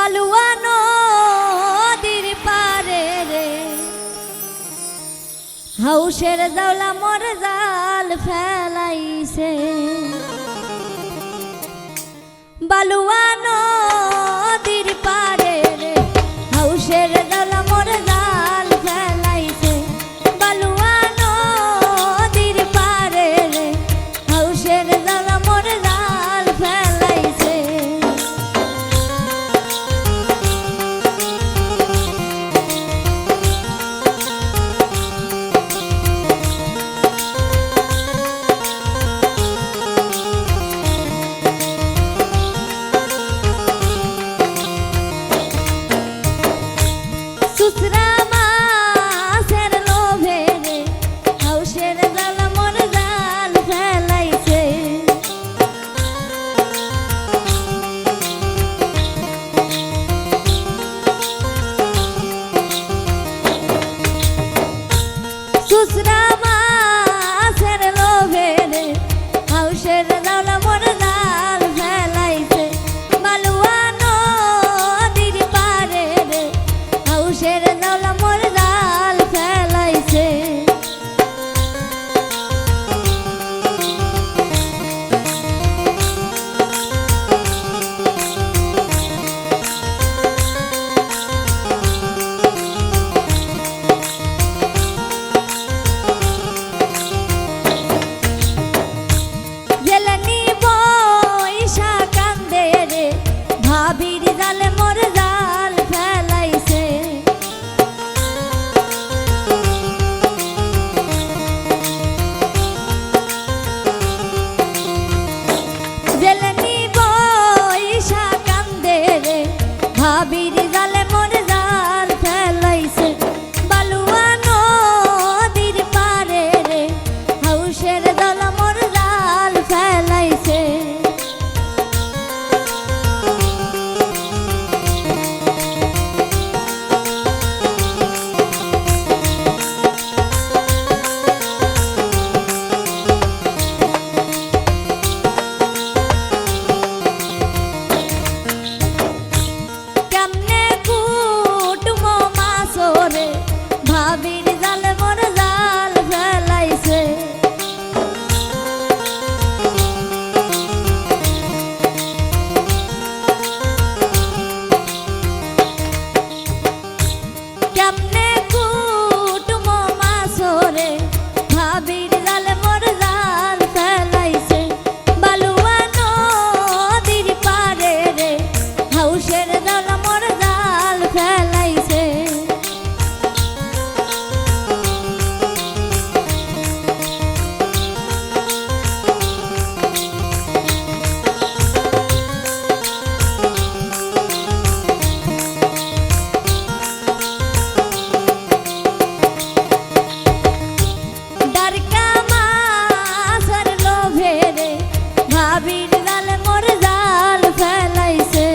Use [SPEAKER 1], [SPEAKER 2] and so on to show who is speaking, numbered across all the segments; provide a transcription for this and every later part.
[SPEAKER 1] বালুয়া নদীর পারে রে হাউসের জাওলা মোর জাল ফেলাইছে। বালুয়া নদীর পারে রে হাউসের জাওলা মোর জাল ফেলাইছে। বালুয়া নদীর পারে রে হাউসের জাওলা মোর জাল ফেলাইছে। সুসরা মাছের লোভে রে হাউসের জাওলা মোর জাল ফেলাইছে। সুসরা মাছের লোভে রে হাউসের জাওলা মোর জাল ফেলাইছে। বালুয়া নদীর পারে রে হাউসের জাওলা মোর জাল ফেলাইছে। জেলেনি বইসা কান্দে রে ভাবির জালে মোর জাল ফেলাইছে। জেলেনি বইসা কান্দে রে ভাবির জালে মোর জাল ফেলাইছে। বালুয়া নদীর পারে রে হাউসের জাওলা মোর জাল ফেলাইছে। কেমনে কুটুমো মাছরে ভাবির জাল মোর জাল ফেলাইছে। কেমনে কুটুমো মাছরে ভাবির জাল মোর জাল ফেলাইছে। বালুয়া নদীর পারে রে হাউসের জাওলা মোর জাল ফেলাইছে। দারকা মাছের লোভে রে ভাবির জালে মোর জাল ফেলাইছে।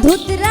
[SPEAKER 1] ধুতরা